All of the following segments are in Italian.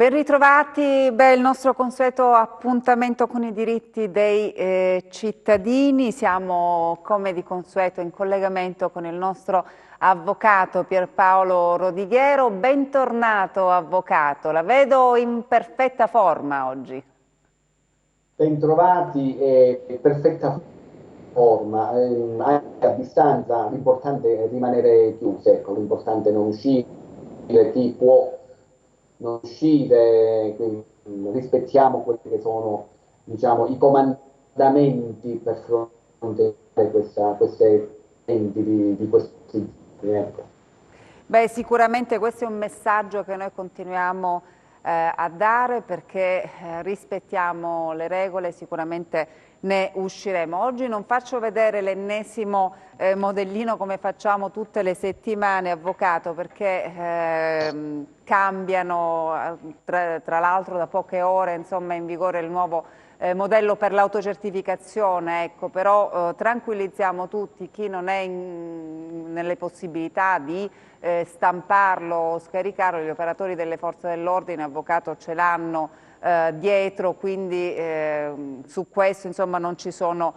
Ben ritrovati, il nostro consueto appuntamento con i diritti dei cittadini. Siamo come di consueto in collegamento con il nostro avvocato Pierpaolo Rodighiero. Bentornato avvocato, la vedo in perfetta forma oggi. Bentrovati e perfetta forma. Anche a distanza l'importante è rimanere chiusi, ecco, l'importante è non uscire, chi può non uscire, quindi rispettiamo quelli che sono, diciamo, i comandamenti per fronteggiare queste eventi di questi giorni, ecco. Sicuramente questo è un messaggio che noi continuiamo a dare perché rispettiamo le regole, sicuramente ne usciremo. Oggi non faccio vedere l'ennesimo modellino come facciamo tutte le settimane, avvocato, perché cambiano, tra l'altro da poche ore insomma, è in vigore il nuovo modello per l'autocertificazione, ecco, però tranquillizziamo tutti, chi non è nelle possibilità di stamparlo o scaricarlo, gli operatori delle forze dell'ordine, avvocato, ce l'hanno dietro, quindi su questo insomma non ci sono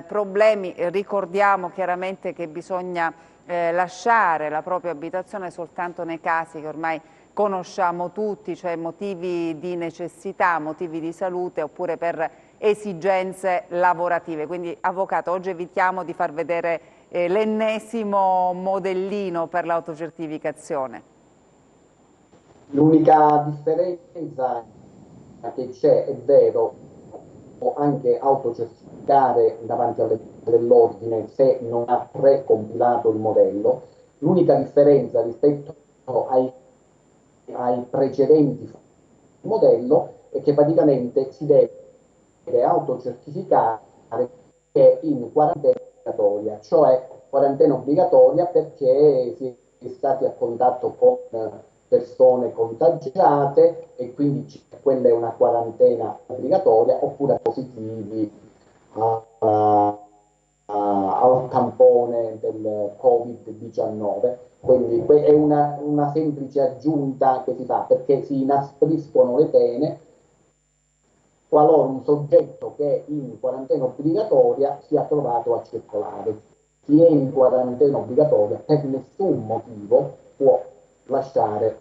problemi. Ricordiamo chiaramente che bisogna lasciare la propria abitazione soltanto nei casi che ormai conosciamo tutti, cioè motivi di necessità, motivi di salute oppure per esigenze lavorative. Quindi, avvocato, oggi evitiamo di far vedere l'ennesimo modellino per l'autocertificazione. L'unica differenza che c'è, è vero, può anche autocertificare davanti dell'ordine se non ha precompilato il modello. L'unica differenza rispetto ai precedenti modello è che praticamente si deve autocertificare che è in quarantena obbligatoria, cioè quarantena obbligatoria perché si è stati a contatto con persone contagiate e quindi quella è una quarantena obbligatoria, oppure positivi al tampone del Covid-19. Quindi è una semplice aggiunta che si fa perché si inaspriscono le pene qualora un soggetto che è in quarantena obbligatoria sia trovato a circolare. Chi è in quarantena obbligatoria per nessun motivo può lasciare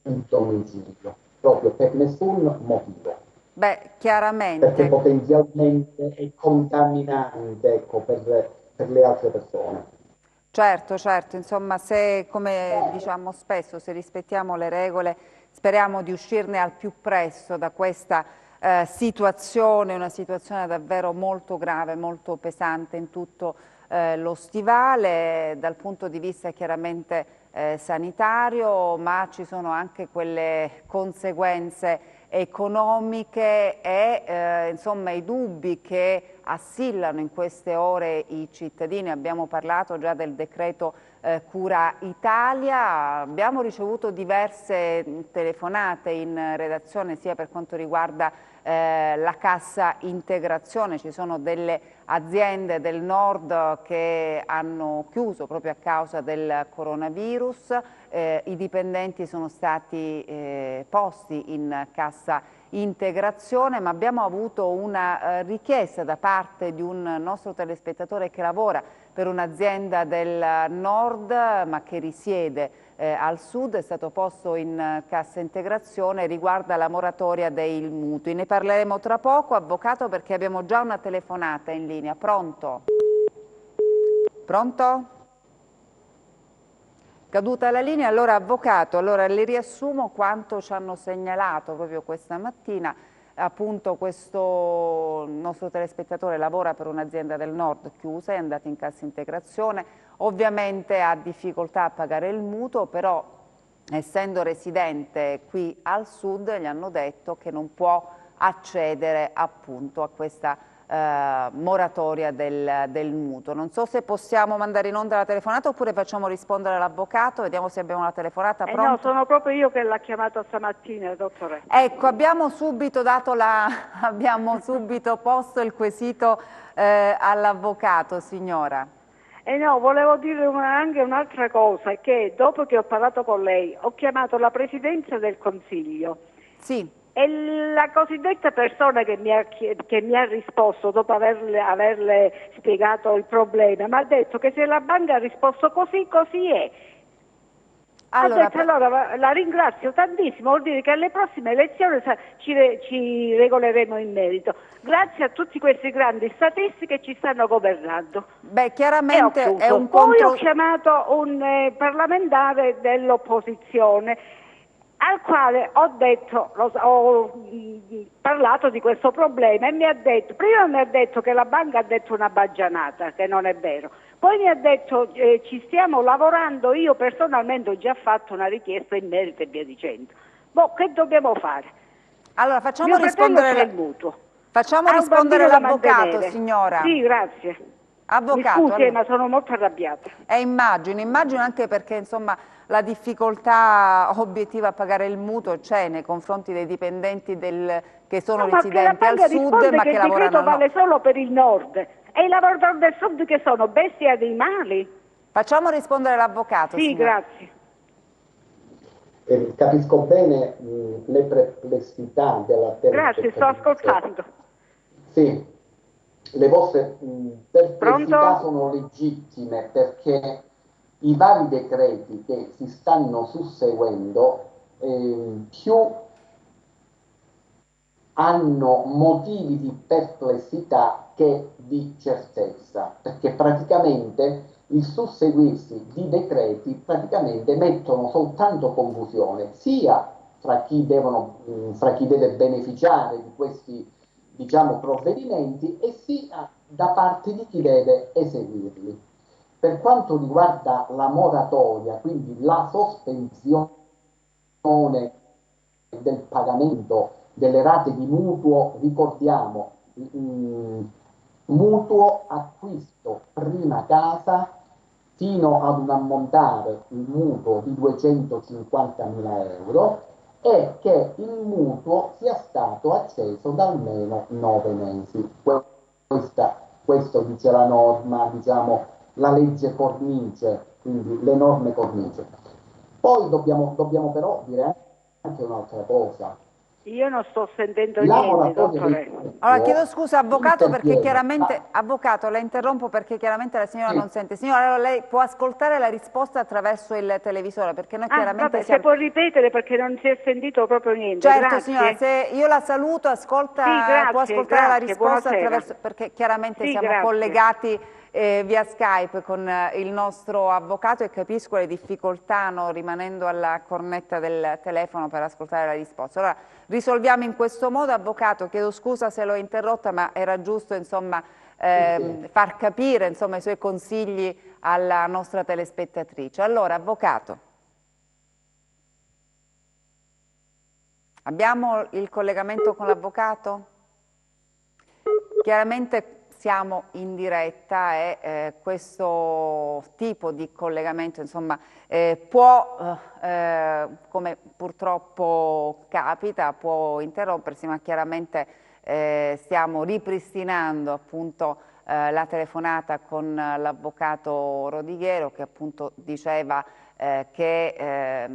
il domicilio, proprio per nessun motivo, perché Chiaramente. potenzialmente è contaminante, ecco, per le altre persone. Certo, certo, insomma, se come diciamo spesso, se rispettiamo le regole, speriamo di uscirne al più presto da questa situazione, una situazione davvero molto grave, molto pesante in tutto lo stivale, dal punto di vista chiaramente sanitario, ma ci sono anche quelle conseguenze economiche e insomma i dubbi che assillano in queste ore i cittadini. Abbiamo parlato già del decreto Cura Italia, abbiamo ricevuto diverse telefonate in redazione sia per quanto riguarda la cassa integrazione, ci sono delle aziende del nord che hanno chiuso proprio a causa del coronavirus, i dipendenti sono stati posti in cassa integrazione, ma abbiamo avuto una richiesta da parte di un nostro telespettatore che lavora per un'azienda del nord ma che risiede al sud, è stato posto in cassa integrazione, riguarda la moratoria dei mutui. Ne parleremo tra poco, avvocato, perché abbiamo già una telefonata in linea. Pronto? Pronto? Caduta la linea, allora avvocato, allora le riassumo quanto ci hanno segnalato proprio questa mattina. Appunto questo nostro telespettatore lavora per un'azienda del nord chiusa, è andato in cassa integrazione, ovviamente ha difficoltà a pagare il mutuo, però essendo residente qui al sud gli hanno detto che non può accedere appunto a questa moratoria del mutuo. Non so se possiamo mandare in onda la telefonata oppure facciamo rispondere l'avvocato, vediamo se abbiamo la telefonata. No, Pronto? sono proprio io che l'ha chiamata stamattina, dottore. Ecco, abbiamo subito abbiamo subito posto il quesito all'avvocato, signora. No, volevo dire anche un'altra cosa, che dopo che ho parlato con lei ho chiamato la Presidenza del Consiglio Sì. E la cosiddetta persona che mi ha risposto dopo averle spiegato il problema, mi ha detto che se la banca ha risposto così, così è. Allora, Ha detto allora la ringrazio tantissimo, vuol dire che alle prossime elezioni ci regoleremo in merito. Grazie a tutti questi grandi statisti che ci stanno governando. beh, chiaramente è un Poi ho chiamato un parlamentare dell'opposizione al quale ho parlato di questo problema e prima mi ha detto che la banca ha detto una baggianata, che non è vero. Poi mi ha detto ci stiamo lavorando, io personalmente ho già fatto una richiesta in merito e via dicendo. Boh, che dobbiamo fare? Allora, facciamo Mio fratello c'è rispondere il mutuo. facciamo Ha un rispondere bambino da l'avvocato, mantenere. signora. Sì, grazie. Mi Avvocato, scusi, allora. ma sono molto arrabbiata. Immagino anche perché insomma la difficoltà obiettiva a pagare il mutuo c'è nei confronti dei dipendenti che sono No, ma che la residenti al banca sud risponde ma che che il lavorano decreto al nord. vale solo per il nord. E i lavoratori del sud che sono bestie animali? Facciamo rispondere l'avvocato, Sì, signora. grazie. Capisco bene le perplessità della Grazie, sto telespettatrice. ascoltando. Sì, le vostre perplessità Pronto? sono legittime perché i vari decreti che si stanno susseguendo più hanno motivi di perplessità che di certezza, perché praticamente il susseguirsi di decreti praticamente mettono soltanto confusione, sia fra chi deve beneficiare di questi, diciamo, provvedimenti e sia da parte di chi deve eseguirli. Per quanto riguarda la moratoria, quindi la sospensione del pagamento delle rate di mutuo, ricordiamo, mutuo acquisto prima casa fino ad un ammontare il mutuo di 250.000 euro e che il mutuo sia stato acceso da almeno 9 mesi. Questo dice la norma, diciamo, la legge cornice, quindi le norme cornice. Poi dobbiamo però dire anche un'altra cosa. Io non sto sentendo La niente, moratoria del dottore. Allora, chiedo mutuo scusa, avvocato, perché interviene, chiaramente, avvocato, la interrompo perché chiaramente la signora sì, non sente. Signora, allora lei può ascoltare la risposta attraverso il televisore, perché noi Ah, chiaramente vabbè, se siamo... può ripetere perché non si è sentito proprio niente. Certo, signora, Grazie. se io la saluto, Sì, può ascoltare la grazie, risposta buonasera. attraverso, perché chiaramente Sì, siamo grazie. collegati via Skype con il nostro avvocato e capisco le difficoltà, no, rimanendo alla cornetta del telefono per ascoltare la risposta. Allora, risolviamo in questo modo, avvocato, chiedo scusa se l'ho interrotta, ma era giusto, insomma, sì. far capire, insomma, i suoi consigli alla nostra telespettatrice. Allora, avvocato. Abbiamo il collegamento con l'avvocato? Chiaramente siamo in diretta e questo tipo di collegamento insomma, può, come purtroppo capita, può interrompersi, ma chiaramente stiamo ripristinando appunto la telefonata con l'avvocato Rodighiero che appunto diceva che è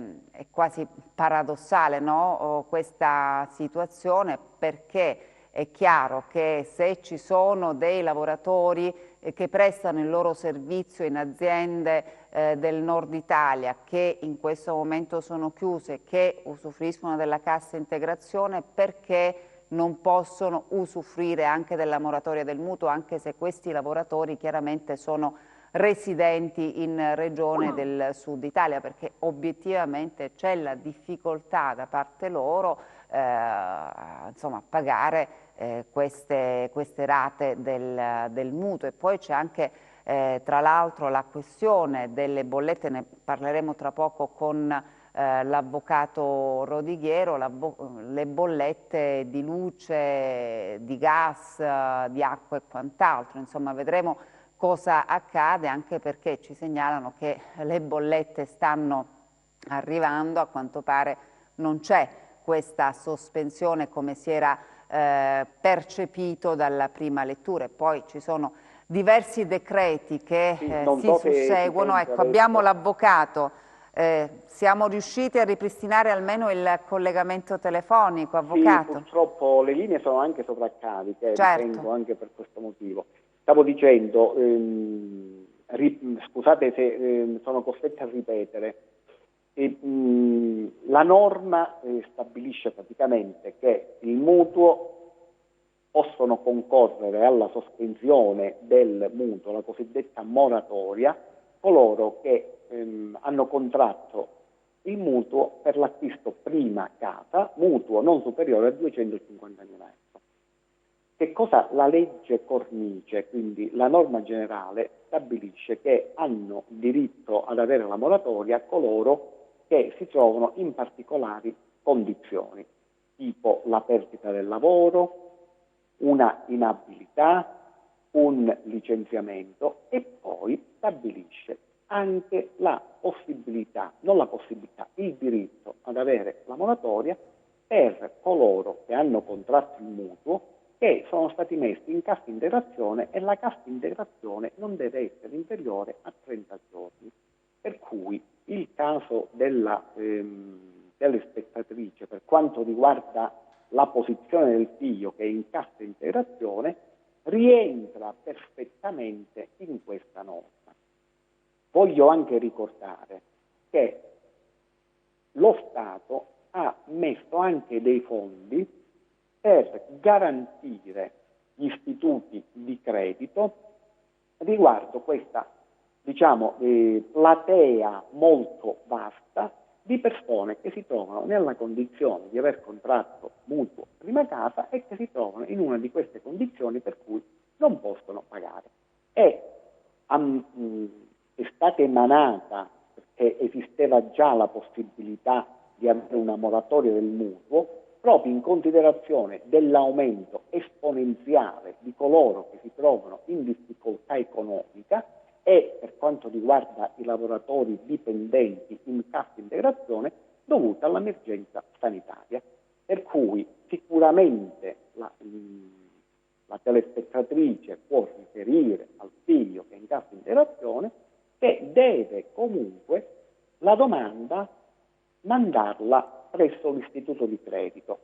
quasi paradossale, no? Questa situazione, perché è chiaro che se ci sono dei lavoratori che prestano il loro servizio in aziende del nord Italia che in questo momento sono chiuse, che usufruiscono della cassa integrazione, perché non possono usufruire anche della moratoria del mutuo, anche se questi lavoratori chiaramente sono residenti in regione del sud Italia, perché obiettivamente c'è la difficoltà da parte loro insomma, a pagare queste rate del mutuo. E poi c'è anche tra l'altro la questione delle bollette, ne parleremo tra poco con l'avvocato Rodighiero, le bollette di luce, di gas, di acqua e quant'altro, insomma vedremo cosa accade, anche perché ci segnalano che le bollette stanno arrivando, a quanto pare non c'è questa sospensione come si era percepito dalla prima lettura, e poi ci sono diversi decreti che Non si so se si susseguono. sente Ecco, abbiamo adesso. l'avvocato Siamo riusciti a ripristinare almeno il collegamento telefonico, Sì, avvocato? purtroppo le linee sono anche sovraccariche, Certo. ritengo anche per questo motivo. Stavo dicendo, scusate se sono costretto a ripetere, la norma stabilisce praticamente che il mutuo possono concorrere alla sospensione del mutuo, la cosiddetta moratoria, coloro che hanno contratto il mutuo per l'acquisto prima casa, mutuo non superiore a 250.000 euro. Che cosa la legge cornice, quindi la norma generale, stabilisce che hanno diritto ad avere la moratoria coloro che si trovano in particolari condizioni, tipo la perdita del lavoro, una inabilità, un licenziamento, e poi stabilisce anche la possibilità, non la possibilità, il diritto ad avere la moratoria per coloro che hanno contratto il mutuo che sono stati messi in cassa integrazione, e la cassa integrazione non deve essere inferiore a 30 giorni. Per cui il caso della telespettatrice, per quanto riguarda la posizione del figlio che è in cassa integrazione, rientra perfettamente in questa norma. Voglio anche ricordare che lo Stato ha messo anche dei fondi per garantire gli istituti di credito riguardo questa, diciamo, platea molto vasta di persone che si trovano nella condizione di aver contratto mutuo prima casa e che si trovano in una di queste condizioni per cui non possono pagare. È stata emanata, perché esisteva già la possibilità di avere una moratoria del mutuo, proprio in considerazione dell'aumento esponenziale di coloro che si trovano in difficoltà economica e per quanto riguarda i lavoratori dipendenti in cassa integrazione dovuta all'emergenza sanitaria. Per cui sicuramente la telespettatrice può riferire al figlio che è in cassa integrazione che deve comunque la domanda mandarla presso l'istituto di credito.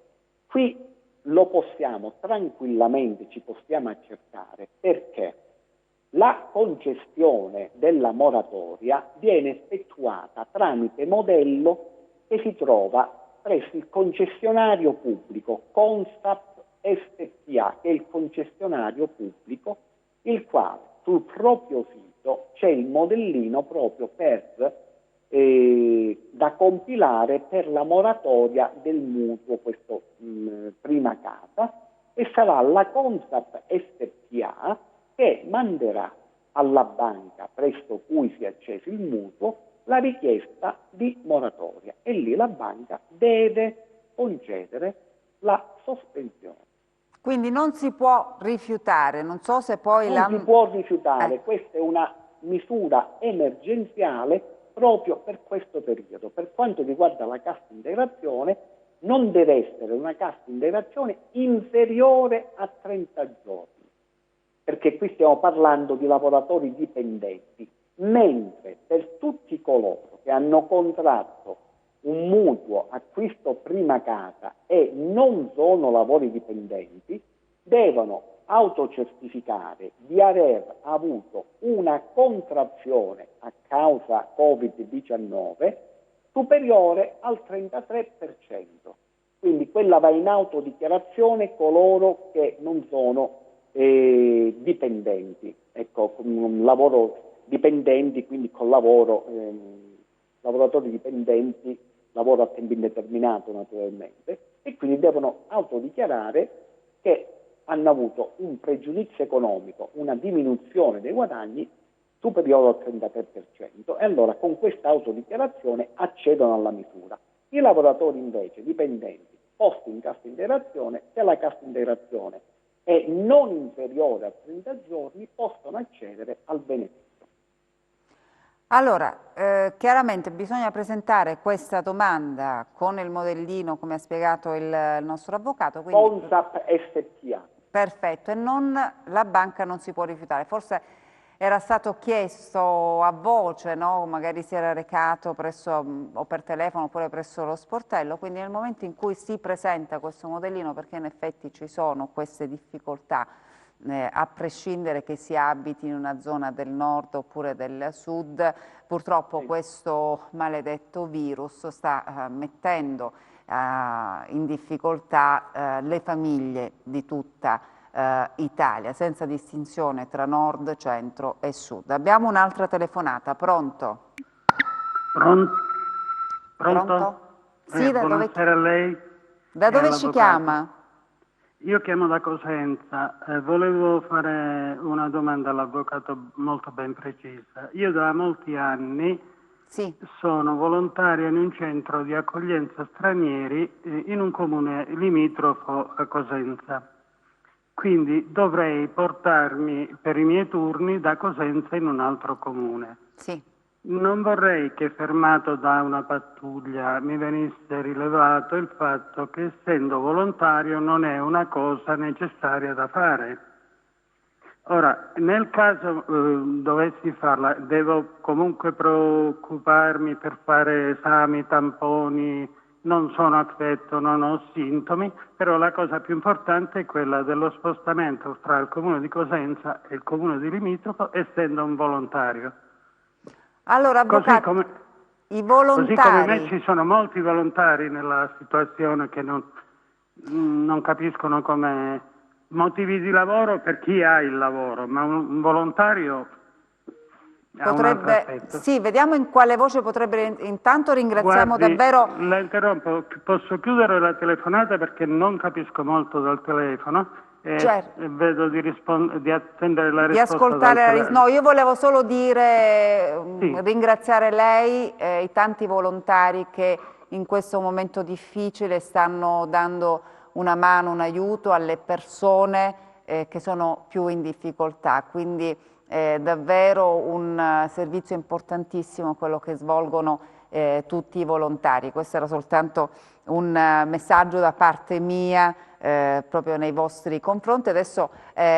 Qui lo possiamo tranquillamente, ci possiamo accertare, perché la concessione della moratoria viene effettuata tramite modello che si trova presso il concessionario pubblico Consap SpA, che è il concessionario pubblico, il quale sul proprio sito c'è il modellino proprio da compilare per la moratoria del mutuo, questo prima casa, e sarà la Consap SpA che manderà alla banca presso cui si è acceso il mutuo la richiesta di moratoria, e lì la banca deve concedere la sospensione. Quindi non si può rifiutare, non so se poi non si può rifiutare, questa è una misura emergenziale proprio per questo periodo. Per quanto riguarda la cassa integrazione, non deve essere una cassa integrazione inferiore a 30 giorni, perché qui stiamo parlando di lavoratori dipendenti, mentre per tutti coloro che hanno contratto un mutuo acquisto prima casa e non sono lavori dipendenti, devono autocertificare di aver avuto una contrazione a causa Covid-19 superiore al 33%. Quindi quella va in autodichiarazione coloro che non sono dipendenti, ecco, un lavoro dipendenti, quindi con lavoro, lavoratori dipendenti, lavoro a tempo indeterminato naturalmente, e quindi devono autodichiarare che hanno avuto un pregiudizio economico, una diminuzione dei guadagni superiore al 33%, e allora con questa autodichiarazione accedono alla misura. I lavoratori invece dipendenti posti in cassa integrazione, se la cassa integrazione è non inferiore a 30 giorni, possono accedere al beneficio. Allora, chiaramente bisogna presentare questa domanda con il modellino, come ha spiegato il nostro avvocato. Quindi, Consap SpA. perfetto, e la banca non si può rifiutare. Forse era stato chiesto a voce, no? Magari si era recato presso, o per telefono oppure presso lo sportello, quindi nel momento in cui si presenta questo modellino, perché in effetti ci sono queste difficoltà, a prescindere che si abiti in una zona del nord oppure del sud, purtroppo questo maledetto virus sta mettendo in difficoltà le famiglie di tutta Italia, senza distinzione tra nord, centro e sud. Abbiamo un'altra telefonata, pronto? Pronto? Pronto? Sì, da dove, Buonasera a lei da e dove ci all'avvocato. chiama? Io chiamo da Cosenza, volevo fare una domanda all'avvocato molto ben precisa. Io da molti anni Sì, sono volontario in un centro di accoglienza stranieri in un comune limitrofo a Cosenza. Quindi dovrei portarmi per i miei turni da Cosenza in un altro comune. sì. Non vorrei che, fermato da una pattuglia, mi venisse rilevato il fatto che, essendo volontario, non è una cosa necessaria da fare. Ora, nel caso dovessi farla, devo comunque preoccuparmi per fare esami, tamponi, non sono affetto, non ho sintomi, però la cosa più importante è quella dello spostamento fra il comune di Cosenza e il comune di limitrofo, essendo un volontario. Allora, Così avvocato, come, i così come me volontari, ci sono molti volontari nella situazione che non capiscono come motivi di lavoro per chi ha il lavoro, ma un volontario ha un altro potrebbe, aspetto. sì, vediamo in quale voce potrebbe, intanto ringraziamo Guardi, davvero, la interrompo, posso chiudere la telefonata perché non capisco molto dal telefono certo, e vedo di attendere la di risposta dal ascoltare telefono. no, io volevo solo dire, Sì. ringraziare lei e i tanti volontari che in questo momento difficile stanno dando una mano, un aiuto alle persone che sono più in difficoltà, quindi davvero un servizio importantissimo quello che svolgono tutti i volontari. Questo era soltanto un messaggio da parte mia proprio nei vostri confronti. Adesso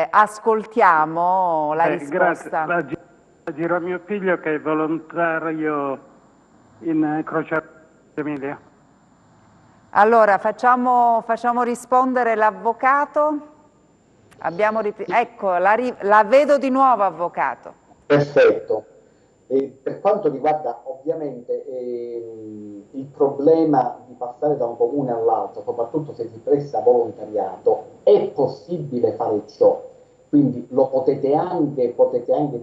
ascoltiamo la risposta. Grazie. La giro a mio figlio che è volontario in Croce Rossa Emilia. Allora, facciamo rispondere l'avvocato. Ecco, la vedo di nuovo, avvocato. Perfetto. Per quanto riguarda ovviamente il problema di passare da un comune all'altro, soprattutto se si presta volontariato, è possibile fare ciò. Quindi lo potete anche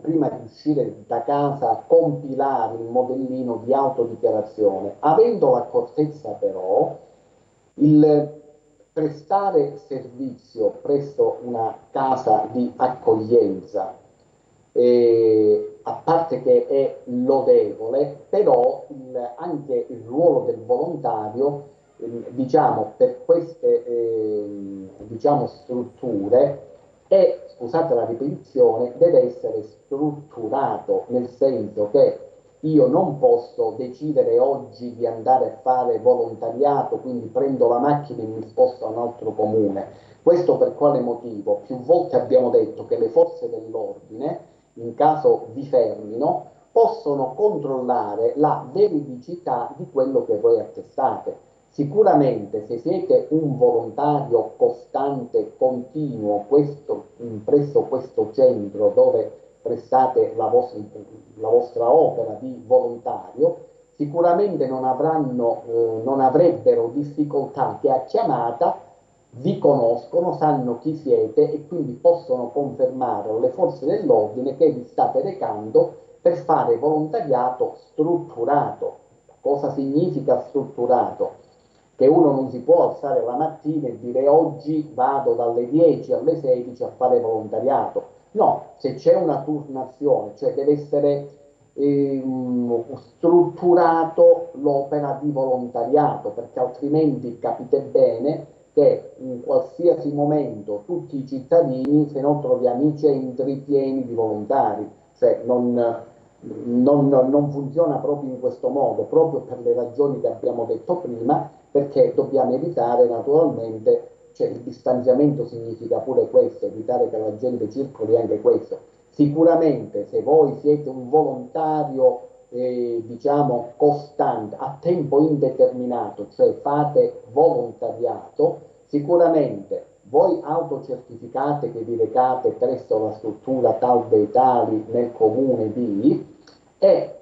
prima di uscire da casa compilare il modellino di autodichiarazione, avendo l'accortezza però il prestare servizio presso una casa di accoglienza, a parte che è lodevole, però anche il ruolo del volontario, diciamo, per queste diciamo, strutture è, scusate la ripetizione, deve essere strutturato, nel senso che io non posso decidere oggi di andare a fare volontariato, quindi prendo la macchina e mi sposto a un altro comune. Questo per quale motivo? Più volte abbiamo detto che le forze dell'ordine, in caso vi fermino, possono controllare la veridicità di quello che voi attestate. Sicuramente se siete un volontario costante, continuo, presso questo centro dove prestate la vostra opera di volontario, sicuramente non avrebbero difficoltà che a chiamata vi conoscono, sanno chi siete e quindi possono confermare alle forze dell'ordine che vi state recando per fare volontariato strutturato. Cosa significa strutturato? Che uno non si può alzare la mattina e dire oggi vado dalle 10 alle 16 a fare volontariato. No, se c'è una turnazione, cioè deve essere strutturato l'opera di volontariato, perché altrimenti capite bene che in qualsiasi momento tutti i cittadini, se no troviamo i centri pieni di volontari, cioè non funziona proprio in questo modo, proprio per le ragioni che abbiamo detto prima, perché dobbiamo evitare naturalmente, cioè il distanziamento significa pure questo, evitare che la gente circoli anche questo. Sicuramente se voi siete un volontario diciamo costante, a tempo indeterminato, cioè fate volontariato, sicuramente voi autocertificate che vi recate presso la struttura tal dei tali nel comune di e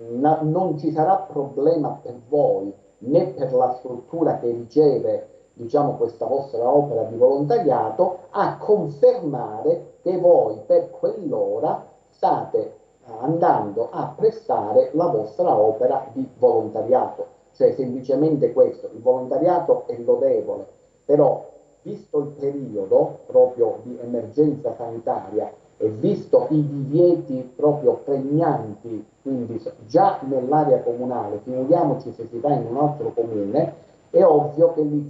non ci sarà problema per voi né per la struttura che riceve diciamo questa vostra opera di volontariato a confermare che voi per quell'ora state andando a prestare la vostra opera di volontariato, cioè semplicemente questo, il volontariato è lodevole, però visto il periodo proprio di emergenza sanitaria e visto i divieti proprio pregnanti, quindi già nell'area comunale, figuriamoci se si va in un altro comune, è ovvio che lì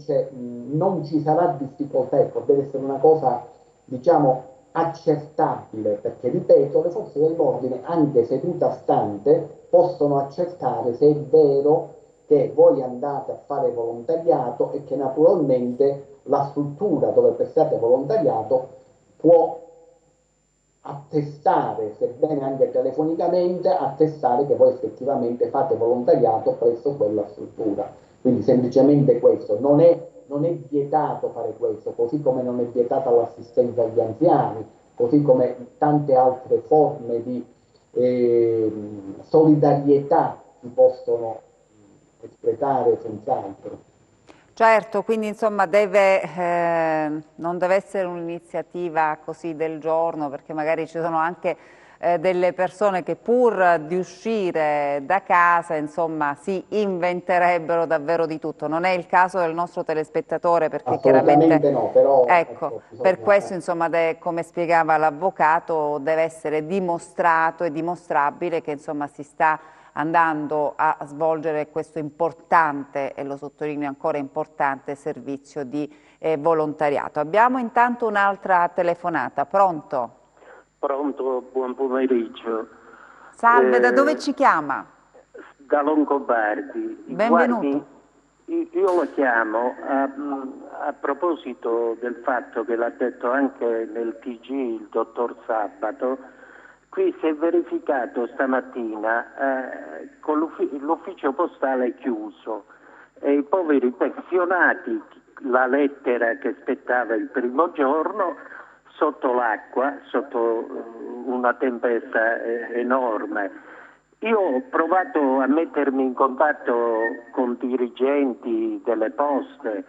non ci sarà difficoltà, ecco, deve essere una cosa, diciamo, accertabile, perché ripeto, le forze dell'ordine, anche seduta stante, possono accertare se è vero che voi andate a fare volontariato e che naturalmente la struttura dove prestate volontariato può attestare, sebbene anche telefonicamente, attestare che voi effettivamente fate volontariato presso quella struttura. Quindi semplicemente questo, non è vietato fare questo, così come non è vietata l'assistenza agli anziani, così come tante altre forme di solidarietà si possono espletare senz'altro. Certo, quindi insomma non deve essere un'iniziativa così del giorno, perché magari ci sono anche delle persone che pur di uscire da casa, insomma, si inventerebbero davvero di tutto. Non è il caso del nostro telespettatore, perché Assolutamente chiaramente, no, però ecco, per bisogna... questo, insomma, come spiegava l'avvocato, deve essere dimostrato e dimostrabile che, insomma, si sta andando a svolgere questo importante, e lo sottolineo ancora importante, servizio di volontariato. Abbiamo intanto un'altra telefonata, pronto? Pronto, buon pomeriggio. Salve, da dove ci chiama? Da Longobardi. Benvenuto. Guardi, io lo chiamo a proposito del fatto che l'ha detto anche nel TG il dottor Sabato. Qui si è verificato stamattina con l'ufficio postale chiuso e i poveri pensionati, la lettera che aspettava il primo giorno, sotto l'acqua, sotto una tempesta enorme. Io ho provato a mettermi in contatto con dirigenti delle poste,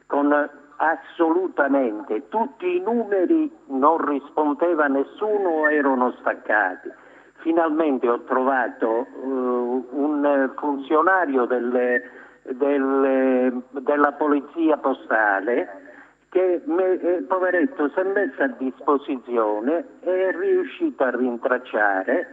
con assolutamente tutti i numeri non rispondeva nessuno, erano staccati. Finalmente ho trovato un funzionario della polizia postale che poveretto si è messo a disposizione e è riuscito a rintracciare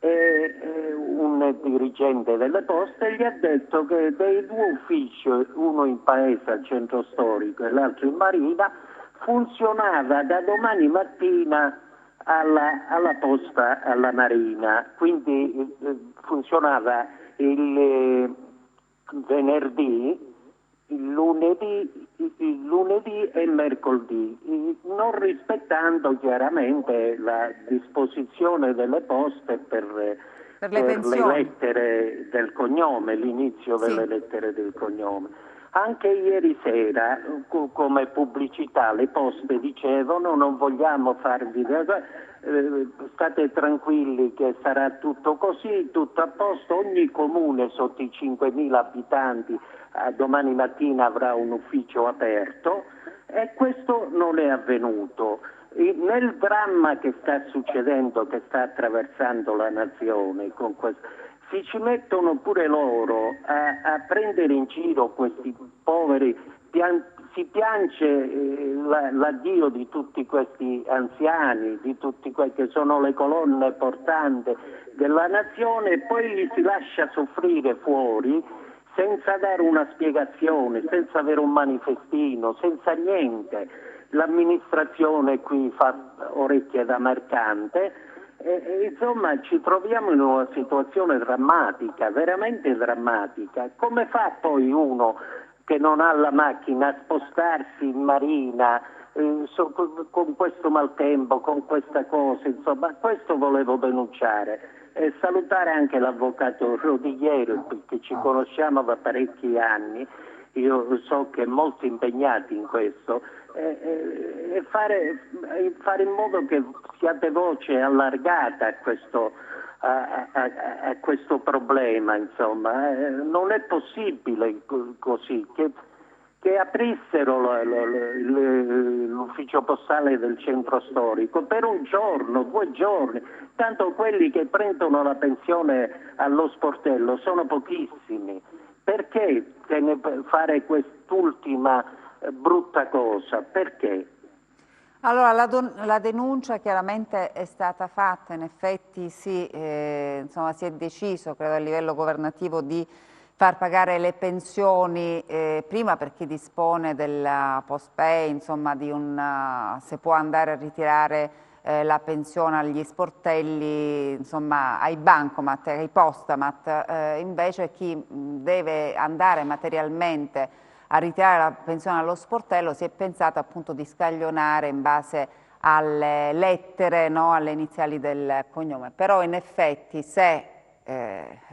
un dirigente delle poste gli ha detto che dei due uffici, uno in paese al centro storico e l'altro in marina, funzionava da domani mattina alla posta alla marina, quindi funzionava il venerdì, il lunedì e mercoledì, non rispettando chiaramente la disposizione delle poste per le lettere del cognome, l'inizio delle lettere del cognome. Anche ieri sera, come pubblicità, le poste dicevano non vogliamo farvi... state tranquilli che sarà tutto così, tutto a posto, ogni comune sotto i 5.000 abitanti domani mattina avrà un ufficio aperto e questo non è avvenuto. Nel dramma che sta succedendo, che sta attraversando la nazione, con questo, si ci mettono pure loro a prendere in giro questi poveri, si piange l'addio di tutti questi anziani, di tutti quelli che sono le colonne portanti della nazione e poi li si lascia soffrire fuori senza dare una spiegazione, senza avere un manifestino, senza niente. L'amministrazione qui fa orecchie da mercante e insomma ci troviamo in una situazione drammatica, veramente drammatica. Come fa poi uno che non ha la macchina a spostarsi in marina con questo maltempo, con questa cosa, insomma, questo volevo denunciare. Salutare anche l'avvocato Rodigliero, perché ci conosciamo da parecchi anni, io so che è molto impegnato in questo, e fare in modo che siate voce allargata a questo problema, insomma. Non è possibile così, che aprissero l'ufficio postale del centro storico per un giorno, 2 giorni, tanto quelli che prendono la pensione allo sportello sono pochissimi. Perché fare quest'ultima brutta cosa? Perché? Allora, la denuncia chiaramente è stata fatta, in effetti insomma, si è deciso, credo a livello governativo, di far pagare le pensioni, prima per chi dispone della post-pay, insomma, se può andare a ritirare la pensione agli sportelli, insomma, ai bancomat, ai postamat, invece chi deve andare materialmente a ritirare la pensione allo sportello si è pensato appunto di scaglionare in base alle lettere, no, alle iniziali del cognome. Però in effetti se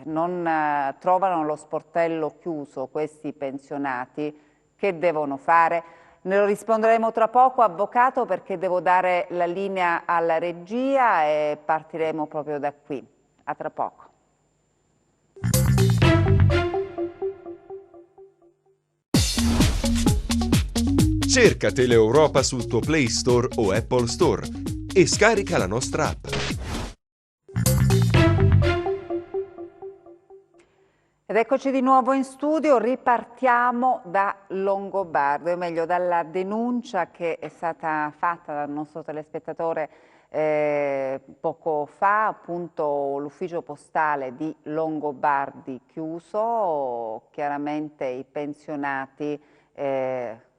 non trovano lo sportello chiuso questi pensionati, che devono fare? Ne lo risponderemo tra poco, avvocato, perché devo dare la linea alla regia e partiremo proprio da qui. A tra poco. Cerca Teleeuropa sul tuo Play Store o Apple Store e scarica la nostra app. Ed eccoci di nuovo in studio, ripartiamo da Longobardo, o meglio dalla denuncia che è stata fatta dal nostro telespettatore poco fa, appunto l'ufficio postale di Longobardi chiuso, chiaramente i pensionati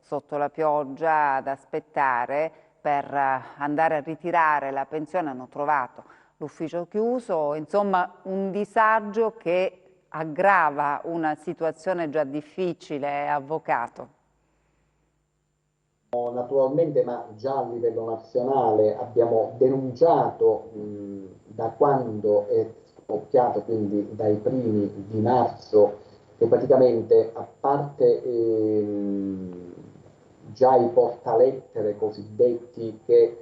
sotto la pioggia ad aspettare per andare a ritirare la pensione, hanno trovato l'ufficio chiuso, insomma un disagio che aggrava una situazione già difficile, avvocato. Naturalmente, ma già a livello nazionale abbiamo denunciato da quando è scoppiato, quindi dai primi di marzo, che praticamente a parte già i portalettere cosiddetti che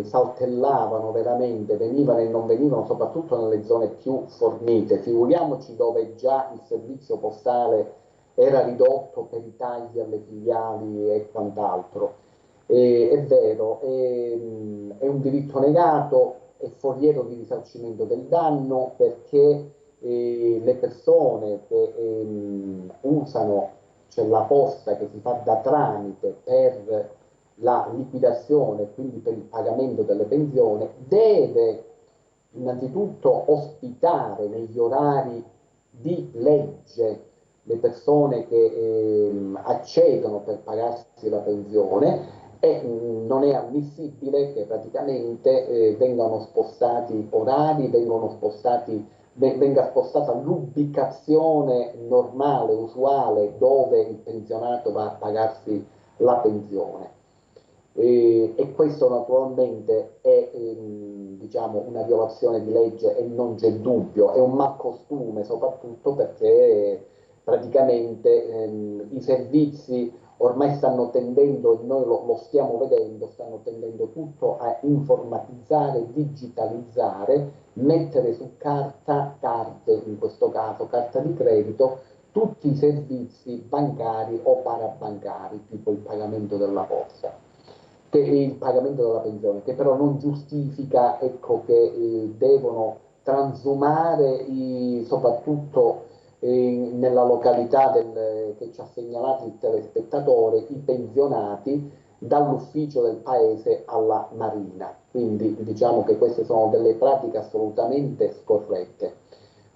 saltellavano veramente, venivano e non venivano, soprattutto nelle zone più fornite, figuriamoci dove già il servizio postale era ridotto per i tagli alle filiali e quant'altro. È vero, è un diritto negato, è foriero di risarcimento del danno, perché le persone che usano, cioè la posta che si fa da tramite per la liquidazione, quindi per il pagamento delle pensioni, deve innanzitutto ospitare negli orari di legge le persone che accedono per pagarsi la pensione, e non è ammissibile che praticamente vengano spostati orari, venga spostata l'ubicazione normale, usuale, dove il pensionato va a pagarsi la pensione. E questo naturalmente è diciamo, una violazione di legge e non c'è dubbio, è un malcostume, soprattutto perché praticamente i servizi ormai stanno tendendo, noi lo stiamo vedendo, stanno tendendo tutto a informatizzare, digitalizzare, mettere su carte, in questo caso carta di credito, tutti i servizi bancari o parabancari, tipo il pagamento della posta, che è il pagamento della pensione, che però non giustifica, ecco, che devono transumare soprattutto nella località che ci ha segnalato il telespettatore, i pensionati dall'ufficio del paese alla marina. Quindi diciamo che queste sono delle pratiche assolutamente scorrette.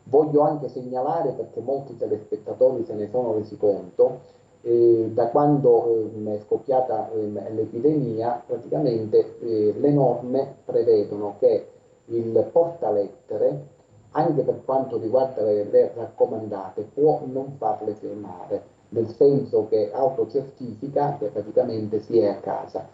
Voglio anche segnalare, perché molti telespettatori se ne sono resi conto, da quando è scoppiata l'epidemia, praticamente le norme prevedono che il portalettere, anche per quanto riguarda le raccomandate, può non farle firmare, nel senso che autocertifica che praticamente si è a casa.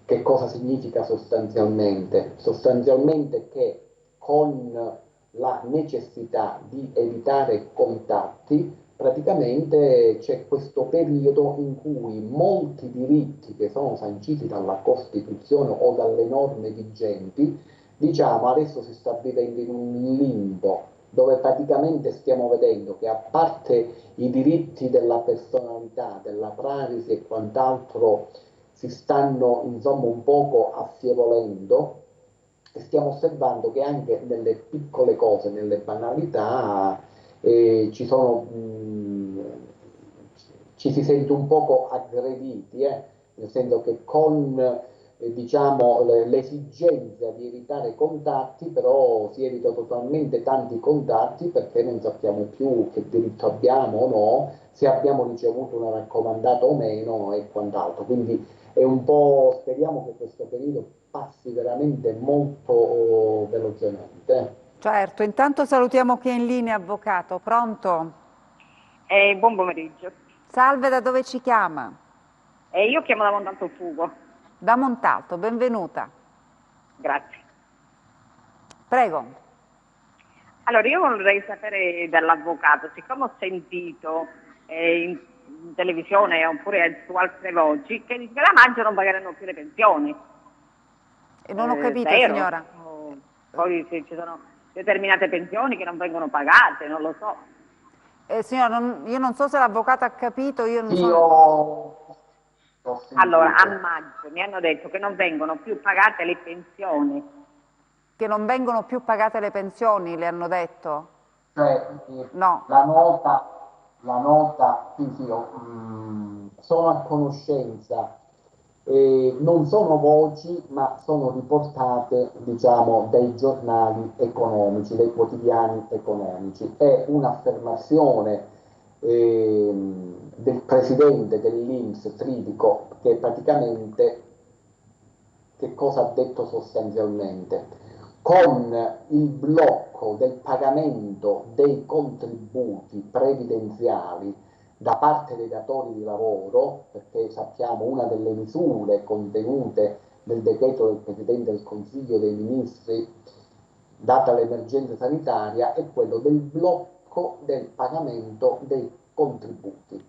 Che cosa significa sostanzialmente? Sostanzialmente che con la necessità di evitare contatti, praticamente c'è questo periodo in cui molti diritti che sono sanciti dalla Costituzione o dalle norme vigenti, diciamo, adesso si sta vivendo in un limbo, dove praticamente stiamo vedendo che a parte i diritti della personalità, della privacy e quant'altro si stanno insomma un poco affievolendo, e stiamo osservando che anche nelle piccole cose, nelle banalità, ci sono, ci si sente un poco aggrediti, nel senso che con diciamo, l'esigenza di evitare contatti, però si evita totalmente tanti contatti perché non sappiamo più che diritto abbiamo o no, se abbiamo ricevuto una raccomandata o meno e quant'altro. Quindi è un po', speriamo che questo periodo passi veramente molto velocemente. Certo, intanto salutiamo chi è in linea, avvocato. Pronto? Buon pomeriggio. Salve, da dove ci chiama? Io chiamo da Montalto Fugo. Da Montalto, benvenuta. Grazie. Prego. Allora, io vorrei sapere dall'avvocato, siccome ho sentito in televisione oppure su altre voci che la Maggio non pagheranno più le pensioni. E non ho capito, vero? signora. Poi se ci sono determinate pensioni che non vengono pagate, non lo so. Signora, io non so se l'avvocato ha capito, io non Allora, a maggio mi hanno detto che non vengono più pagate le pensioni. Che non vengono più pagate le pensioni, le hanno detto? Cioè, no. La nota, sì, sono a conoscenza, non sono voci, ma sono riportate, diciamo, dai giornali economici, dai quotidiani economici. È un'affermazione del presidente dell'INPS Tridico, che praticamente che cosa ha detto sostanzialmente? Con il blocco del pagamento dei contributi previdenziali da parte dei datori di lavoro, perché sappiamo una delle misure contenute nel decreto del Presidente del Consiglio dei Ministri, data l'emergenza sanitaria, è quello del blocco del pagamento dei contributi.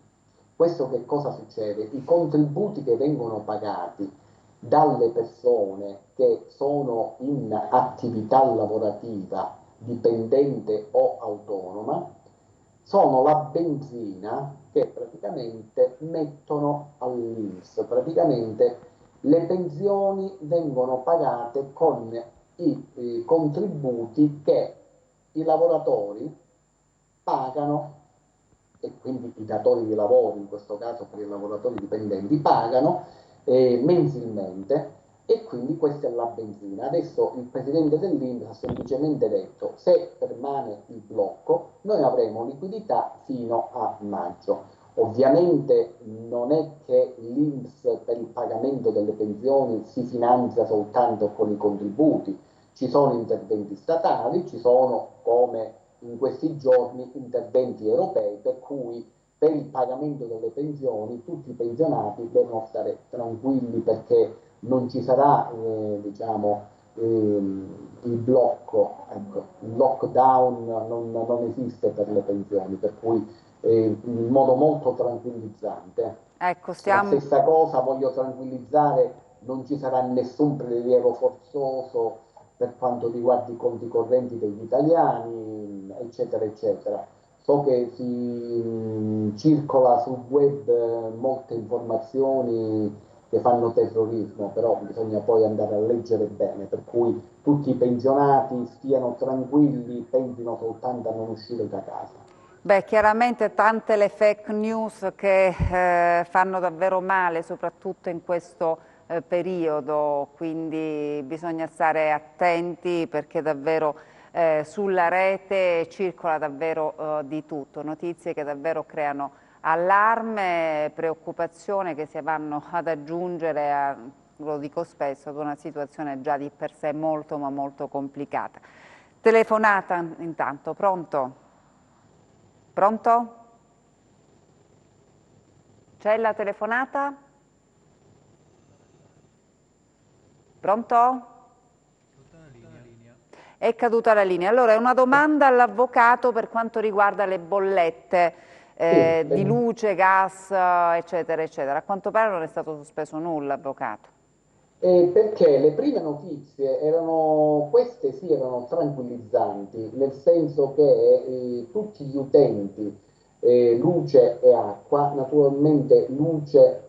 Questo che cosa succede? I contributi che vengono pagati dalle persone che sono in attività lavorativa, dipendente o autonoma, sono la benzina che praticamente mettono all'INPS. Praticamente le pensioni vengono pagate con i contributi che i lavoratori pagano, e quindi i datori di lavoro, in questo caso per i lavoratori dipendenti, pagano mensilmente, e quindi questa è la benzina. Adesso il presidente dell'INPS ha semplicemente detto: se permane il blocco noi avremo liquidità fino a maggio. Ovviamente non è che l'INPS per il pagamento delle pensioni si finanzia soltanto con i contributi, ci sono interventi statali, ci sono, come in questi giorni, interventi europei, per cui per il pagamento delle pensioni tutti i pensionati devono stare tranquilli, perché non ci sarà diciamo, il blocco, ecco, il lockdown non esiste per le pensioni, per cui in modo molto tranquillizzante. Ecco, La stessa cosa, voglio tranquillizzare, non ci sarà nessun prelievo forzoso per quanto riguarda i conti correnti degli italiani, eccetera, eccetera. So che si circola sul web molte informazioni che fanno terrorismo, però bisogna poi andare a leggere bene, per cui tutti i pensionati stiano tranquilli, pensino soltanto a non uscire da casa. Beh, chiaramente tante le fake news che fanno davvero male, soprattutto in questo periodo, quindi bisogna stare attenti, perché davvero sulla rete circola davvero di tutto, notizie che davvero creano allarme, preoccupazione, che si vanno ad aggiungere, lo dico spesso, ad una situazione già di per sé molto ma molto complicata. Telefonata intanto, pronto? Pronto? C'è la telefonata? Pronto? È caduta la linea. Allora, è una domanda all'avvocato per quanto riguarda le bollette di luce, gas, eccetera, eccetera. A quanto pare non è stato sospeso nulla, avvocato. Perché le prime notizie queste sì, erano tranquillizzanti, nel senso che tutti gli utenti, luce e acqua, naturalmente luce,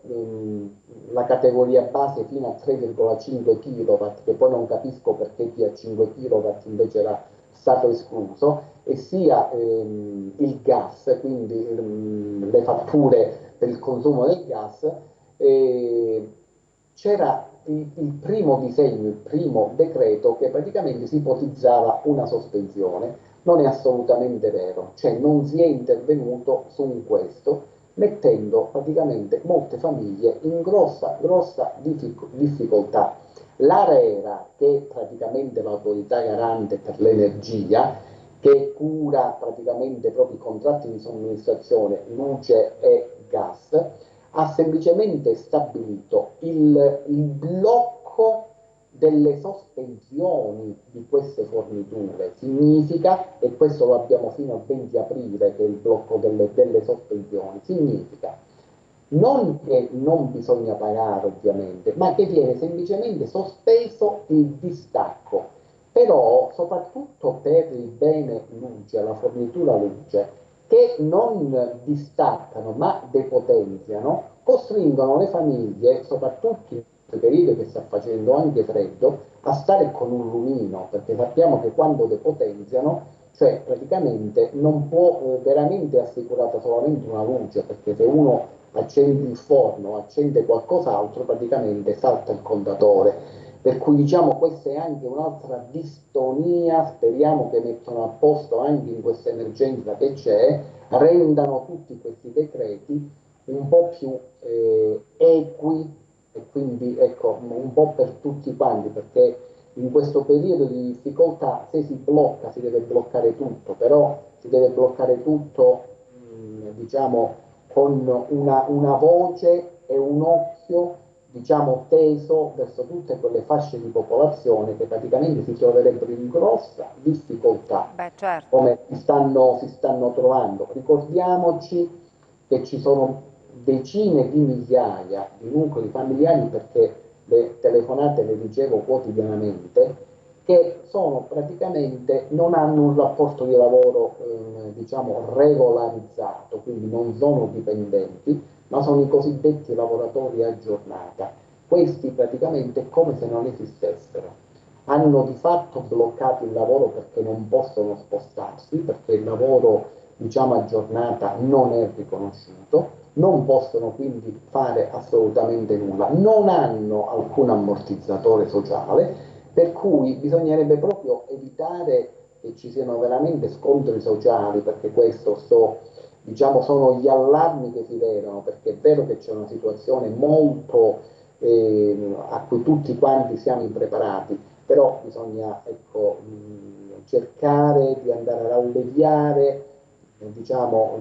la categoria base fino a 3,5 kW, che poi non capisco perché chi a 5 kW invece era stato escluso, e sia il gas, quindi le fatture per il consumo del gas. C'era il primo disegno, il primo decreto che praticamente si ipotizzava una sospensione. Non è assolutamente vero, cioè non si è intervenuto su questo, mettendo praticamente molte famiglie in grossa difficoltà. L'ARERA, che è praticamente l'autorità garante per l'energia, che cura praticamente proprio i contratti di somministrazione luce e gas, ha semplicemente stabilito il blocco delle sospensioni di queste forniture. Significa, e questo lo abbiamo fino al 20 aprile, che è il blocco delle sospensioni, significa non che non bisogna pagare ovviamente, ma che viene semplicemente sospeso il distacco. Però, soprattutto per il bene luce, la fornitura luce, che non distaccano ma depotenziano, costringono le famiglie, soprattutto in questo periodo che sta facendo anche freddo, a stare con un lumino, perché sappiamo che quando depotenziano, cioè praticamente non può veramente assicurata solamente una luce, perché se uno accende il forno, accende qualcos'altro, praticamente salta il contatore. Per cui diciamo questa è anche un'altra distonia, speriamo che mettano a posto anche in questa emergenza che c'è, rendano tutti questi decreti un po' più equi e quindi ecco un po' per tutti quanti, perché in questo periodo di difficoltà se si blocca si deve bloccare tutto, però si deve bloccare tutto diciamo con una voce e un occhio diciamo teso verso tutte quelle fasce di popolazione che praticamente si troverebbero in grossa difficoltà. Beh, certo. Come si stanno trovando. Ricordiamoci che ci sono decine di migliaia di nuclei familiari, perché le telefonate le ricevo quotidianamente, che sono praticamente non hanno un rapporto di lavoro diciamo regolarizzato, quindi non sono dipendenti, ma sono i cosiddetti lavoratori a giornata. Questi praticamente è come se non esistessero. Hanno di fatto bloccato il lavoro perché non possono spostarsi, perché il lavoro diciamo a giornata non è riconosciuto, non possono quindi fare assolutamente nulla, non hanno alcun ammortizzatore sociale, per cui bisognerebbe proprio evitare che ci siano veramente scontri sociali, perché diciamo, sono gli allarmi che si vedono, perché è vero che c'è una situazione molto a cui tutti quanti siamo impreparati, però bisogna ecco, cercare di andare ad alleviare diciamo,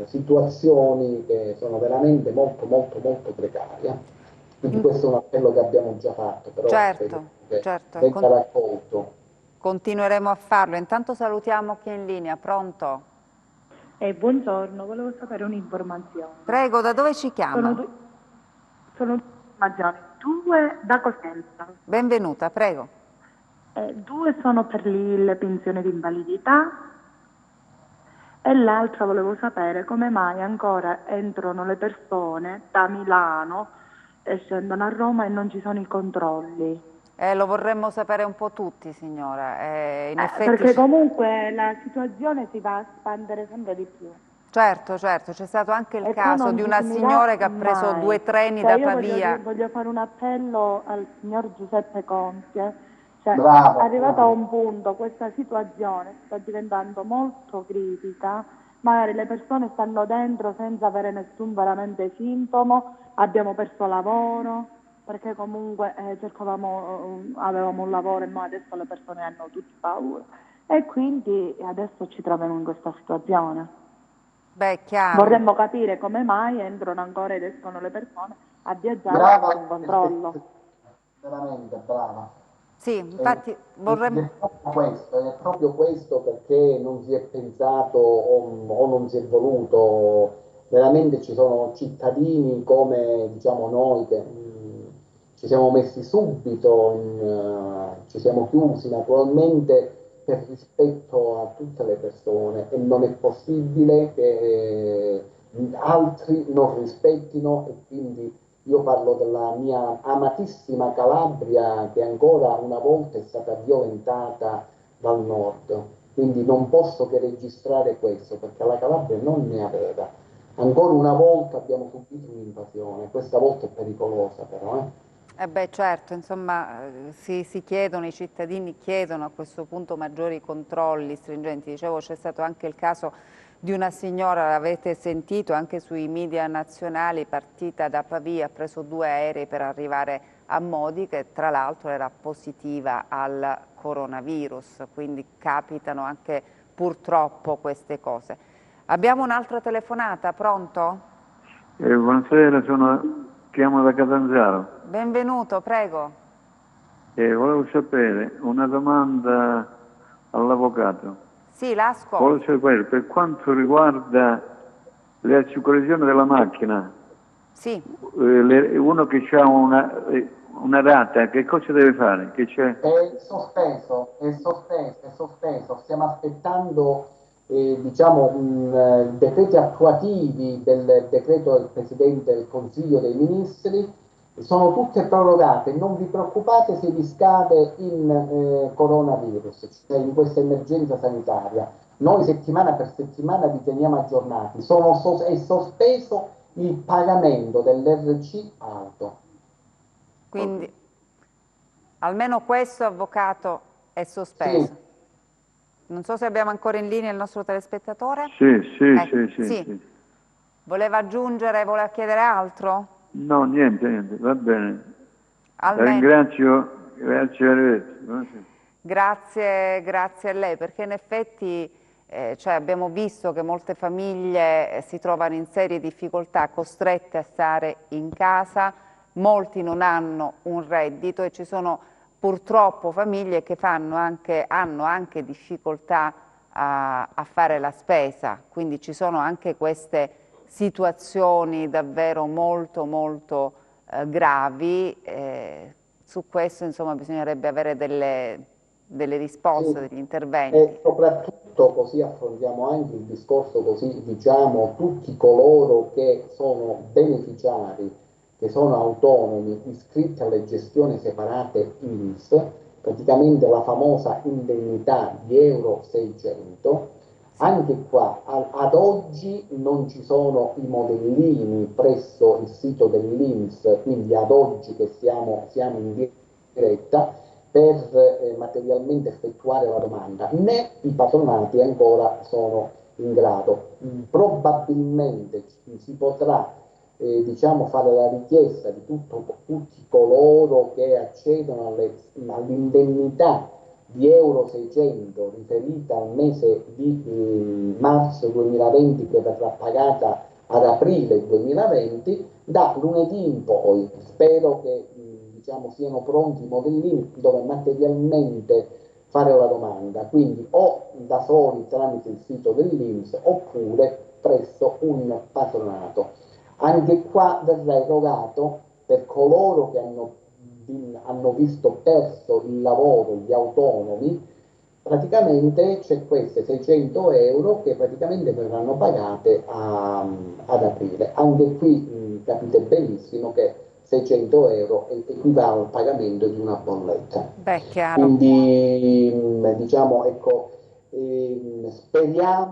situazioni che sono veramente molto molto molto precarie. Quindi questo è un appello che abbiamo già fatto, però Certo, certo. venga raccolto. Continueremo a farlo. Intanto salutiamo chi è in linea. Pronto? Buongiorno, volevo sapere un'informazione. Prego, da dove ci chiama? Sono due informazioni, due da Cosenza. Benvenuta, prego. Due sono per le pensioni di invalidità e l'altra volevo sapere come mai ancora entrano le persone da Milano e scendono a Roma e non ci sono i controlli. Lo vorremmo sapere un po' tutti, signora. In effetti perché comunque la situazione si va a espandere sempre di più. Certo, certo, c'è stato anche il caso di una signora che ha preso 2 treni da Pavia. Voglio fare un appello al signor Giuseppe Conte. Cioè, Bravo, arrivato bravo. a un punto, questa situazione sta diventando molto critica, magari le persone stanno dentro senza avere nessun veramente sintomo, abbiamo perso lavoro, perché comunque avevamo un lavoro e noi adesso le persone hanno tutti paura. E quindi adesso ci troviamo in questa situazione. Beh, chiaro. Vorremmo capire come mai entrano ancora ed escono le persone a viaggiare Brava, senza un controllo. veramente brava. Sì, infatti vorremmo... È proprio questo perché non si è pensato o non si è voluto. Veramente ci sono cittadini come diciamo noi che ci siamo messi subito, ci siamo chiusi naturalmente per rispetto a tutte le persone e non è possibile che altri non rispettino e quindi io parlo della mia amatissima Calabria che ancora una volta è stata violentata dal nord, quindi non posso che registrare questo perché la Calabria non ne aveva. Ancora una volta abbiamo subito un'invasione, questa volta è pericolosa però. beh, certo, insomma, si chiedono, i cittadini chiedono a questo punto maggiori controlli stringenti. Dicevo, c'è stato anche il caso di una signora, l'avete sentito anche sui media nazionali, partita da Pavia, ha preso 2 aerei per arrivare a Modica e tra l'altro era positiva al coronavirus, quindi capitano anche purtroppo queste cose. Abbiamo un'altra telefonata, pronto? Buonasera, chiamo da Catanzaro. Benvenuto, prego. Volevo sapere una domanda all'avvocato. Sì, la ascolto. Volevo sapere per quanto riguarda le assicurazioni della macchina, sì. Uno che ha una rata, che cosa deve fare? Che c'è? È sospeso. Stiamo aspettando decreti attuativi del decreto del Presidente del Consiglio dei Ministri. Sono tutte prorogate, non vi preoccupate se vi scade in coronavirus, cioè in questa emergenza sanitaria. Noi settimana per settimana vi teniamo aggiornati. È sospeso il pagamento dell'RC auto. Quindi almeno questo, avvocato, è sospeso. Sì. Non so se abbiamo ancora in linea il nostro telespettatore. Sì. Voleva aggiungere, voleva chiedere altro? No, niente, va bene. Almeno. La ringrazio, grazie. Grazie a lei, perché in effetti abbiamo visto che molte famiglie si trovano in serie difficoltà, costrette a stare in casa, molti non hanno un reddito e ci sono purtroppo famiglie che hanno anche difficoltà a fare la spesa, quindi ci sono anche queste situazioni davvero molto gravi. Su questo insomma bisognerebbe avere delle risposte, degli interventi. E soprattutto così affrontiamo anche il discorso, così diciamo, tutti coloro che sono beneficiari, che sono autonomi, iscritti alle gestioni separate INPS, praticamente la famosa indennità di euro 600. Anche qua ad oggi non ci sono i modellini presso il sito dell'INPS, quindi ad oggi che siamo in diretta, per materialmente effettuare la domanda, né i patronati ancora sono in grado. Probabilmente si potrà fare la richiesta di tutti coloro che accedono all'indennità di euro 600 riferita al mese di marzo 2020 che verrà pagata ad aprile 2020, da lunedì in poi. Spero che siano pronti i modellini dove materialmente fare la domanda, quindi o da soli tramite il sito dell'INPS oppure presso un patronato. Anche qua verrà erogato per coloro che hanno visto perso il lavoro, gli autonomi, praticamente c'è queste 600 euro che praticamente verranno pagate ad aprile. Anche qui capite benissimo che 600 euro equivale al pagamento di una bolletta. Beh, chiaro. Quindi speriamo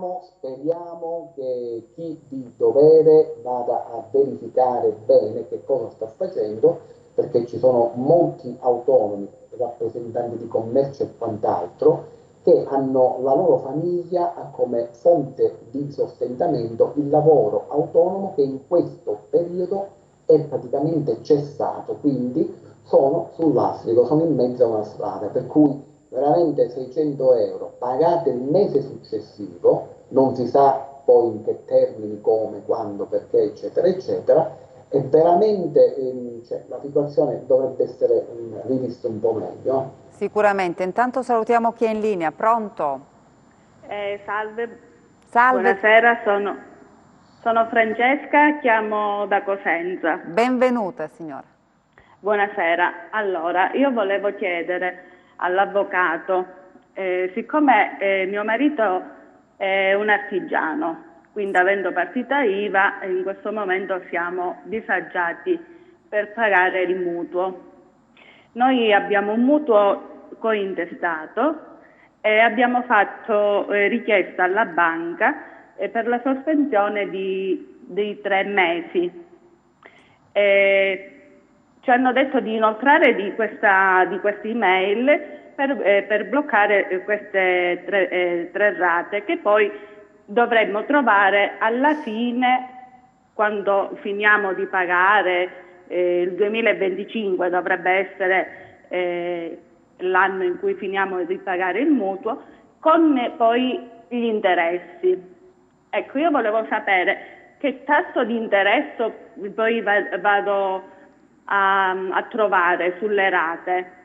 che chi di dovere vada a verificare bene che cosa sta facendo, perché ci sono molti autonomi, rappresentanti di commercio e quant'altro, che hanno la loro famiglia come fonte di sostentamento il lavoro autonomo che in questo periodo è praticamente cessato, quindi sono sul lastrico, sono in mezzo a una strada, per cui veramente 600 euro pagate il mese successivo, non si sa poi in che termini, come, quando, perché, eccetera, eccetera, e veramente cioè, la situazione dovrebbe essere rivista un po' meglio. Sicuramente. Intanto salutiamo chi è in linea. Pronto? Salve. Salve. Buonasera, sono Francesca, chiamo da Cosenza. Benvenuta signora. Buonasera. Allora, io volevo chiedere all'avvocato, siccome mio marito è un artigiano, quindi avendo partita IVA, in questo momento siamo disagiati per pagare il mutuo. Noi abbiamo un mutuo cointestato e abbiamo fatto richiesta alla banca per la sospensione di 3 mesi. Ci hanno detto di inoltrare di questa email per bloccare queste 3 rate che poi dovremmo trovare alla fine, quando finiamo di pagare. Il 2025 dovrebbe essere l'anno in cui finiamo di pagare il mutuo, con poi gli interessi. Ecco, io volevo sapere che tasso di interesse poi vado a trovare sulle rate,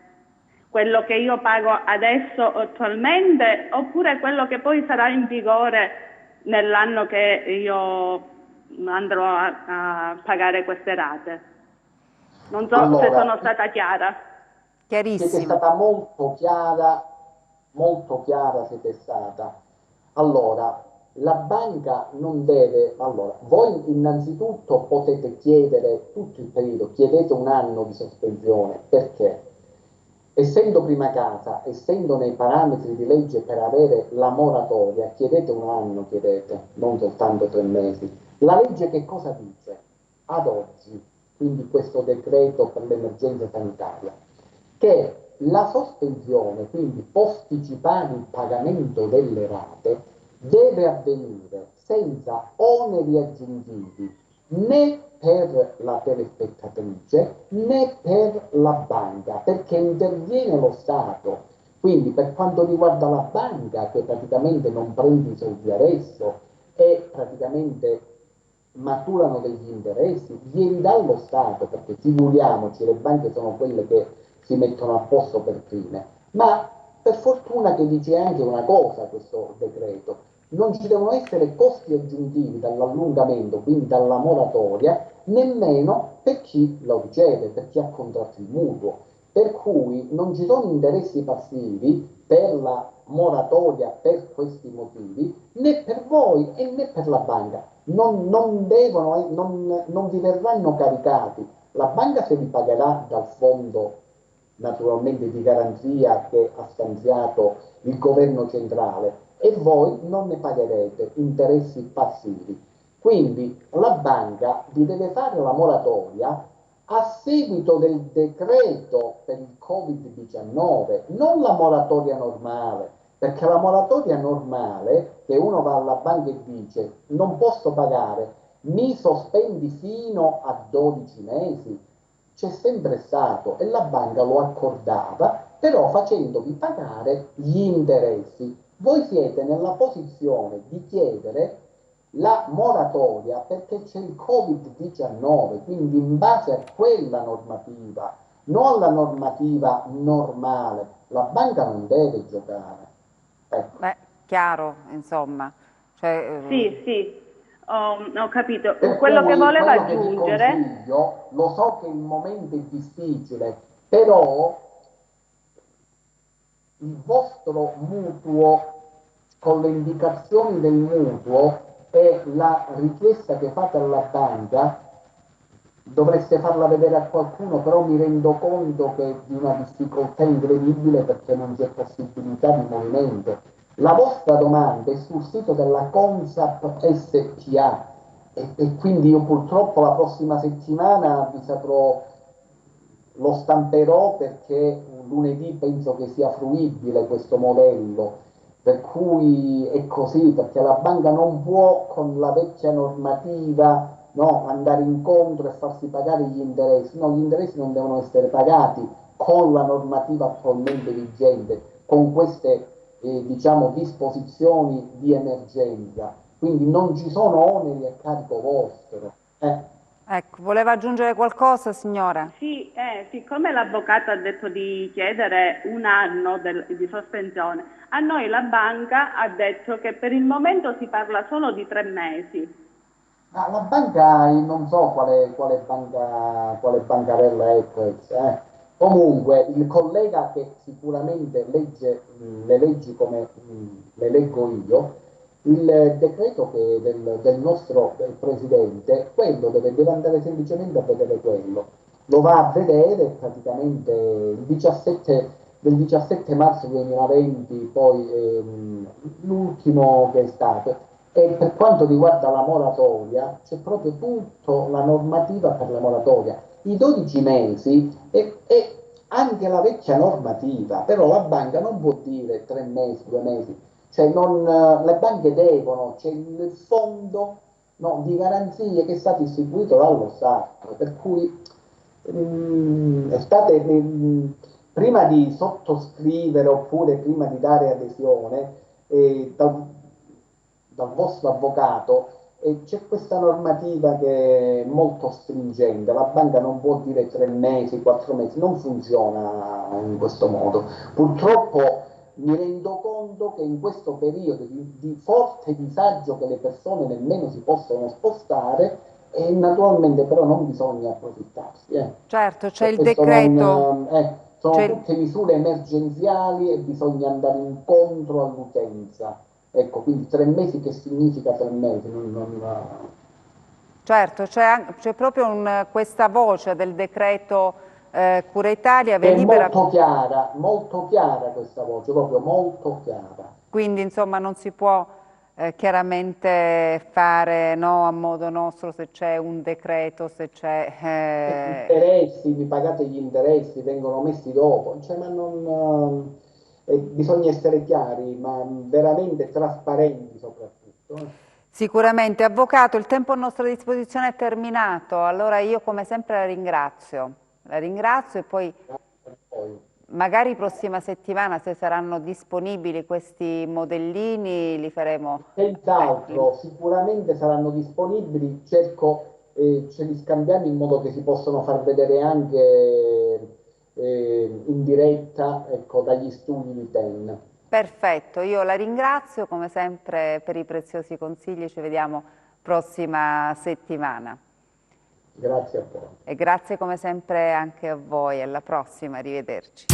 quello che io pago adesso attualmente oppure quello che poi sarà in vigore nell'anno che io andrò a pagare queste rate. Non so se sono stata chiara. Chiarissima. Siete stata molto chiara siete stata. Allora, la banca non deve... Allora, voi innanzitutto potete chiedere tutto il periodo, chiedete un anno di sospensione, perché? Essendo prima casa, essendo nei parametri di legge per avere la moratoria, chiedete un anno, non soltanto 3 mesi. La legge che cosa dice? Ad oggi, quindi questo decreto per l'emergenza sanitaria, che la sospensione, quindi posticipare il pagamento delle rate, deve avvenire senza oneri aggiuntivi né per la telespettatrice né per la banca, perché interviene lo Stato. Quindi per quanto riguarda la banca, che praticamente non prende i soldi adesso e praticamente maturano degli interessi, glieli dà lo Stato, perché figuriamoci, le banche sono quelle che si mettono a posto per prime. Ma per fortuna che dice anche una cosa questo decreto: non ci devono essere costi aggiuntivi dall'allungamento, quindi dalla moratoria, nemmeno per chi lo riceve, per chi ha contratto il mutuo. Per cui non ci sono interessi passivi per la moratoria per questi motivi, né per voi e né per la banca. Non vi verranno caricati. La banca se li pagherà dal fondo naturalmente di garanzia che ha stanziato il governo centrale, e voi non ne pagherete interessi passivi. Quindi la banca vi deve fare la moratoria a seguito del decreto per il Covid-19, non la moratoria normale, perché la moratoria normale, che uno va alla banca e dice non posso pagare, mi sospendi fino a 12 mesi, c'è sempre stato e la banca lo accordava, però facendovi pagare gli interessi. Voi siete nella posizione di chiedere la moratoria perché c'è il Covid-19, quindi in base a quella normativa, non alla normativa normale. La banca non deve giocare. Ecco. Beh, chiaro, insomma. Cioè, Sì, ho capito. Per Quello cui, che volevo quello aggiungere... che vi consiglio, lo so che il momento è difficile, però il vostro mutuo, con le indicazioni del mutuo e la richiesta che fate alla banca, dovreste farla vedere a qualcuno, però mi rendo conto che è di una difficoltà incredibile perché non c'è possibilità di movimento. La vostra domanda è sul sito della Consap SPA e quindi io purtroppo la prossima settimana vi saprò, lo stamperò perché lunedì penso che sia fruibile questo modello, per cui è così, perché la banca non può con la vecchia normativa, no, andare incontro e farsi pagare gli interessi. No, gli interessi non devono essere pagati con la normativa attualmente vigente, con queste diciamo disposizioni di emergenza. quindi non ci sono oneri a carico vostro. Ecco, voleva aggiungere qualcosa, signora? Sì, siccome l'avvocato ha detto di chiedere un anno di sospensione, a noi la banca ha detto che per il momento si parla solo di 3 mesi. La banca, non so quale bancarella è questa. Comunque, il collega che sicuramente legge le leggi come le leggo io, il decreto del nostro Presidente, quello deve andare semplicemente a vedere quello. Lo va a vedere praticamente del 17 marzo 2020, poi l'ultimo che è stato. E per quanto riguarda la moratoria, c'è proprio tutta la normativa per la moratoria. I 12 mesi è anche la vecchia normativa, però la banca non può dire 3 mesi, 2 mesi. Cioè le banche devono, c'è il fondo di garanzie che è stato istituito dallo Stato, per cui prima di sottoscrivere oppure prima di dare adesione dal vostro avvocato c'è questa normativa che è molto stringente, la banca non può dire 3 mesi, 4 mesi, non funziona in questo modo. Purtroppo mi rendo conto che in questo periodo di forte disagio che le persone nemmeno si possono spostare, e naturalmente però non bisogna approfittarsi. Certo, c'è il decreto. Sono tutte misure emergenziali e bisogna andare incontro all'utenza. Ecco, quindi 3 mesi che significa 3 mesi? Certo, c'è proprio questa voce del decreto Cura Italia. È molto chiara questa voce, proprio molto chiara. Quindi insomma non si può chiaramente fare a modo nostro se c'è un decreto, se c'è... interessi, vi pagate gli interessi, vengono messi dopo, cioè, ma non... bisogna essere chiari, ma veramente trasparenti soprattutto. Sicuramente. Avvocato, il tempo a nostra disposizione è terminato, allora io come sempre la ringrazio e poi magari prossima settimana, se saranno disponibili questi modellini, li faremo. Senz'altro, sicuramente saranno disponibili, ce li scambiamo in modo che si possono far vedere anche in diretta, ecco, dagli studi di TEN. Perfetto, io la ringrazio come sempre per i preziosi consigli, ci vediamo prossima settimana. Grazie a voi. E grazie come sempre anche a voi, alla prossima, arrivederci.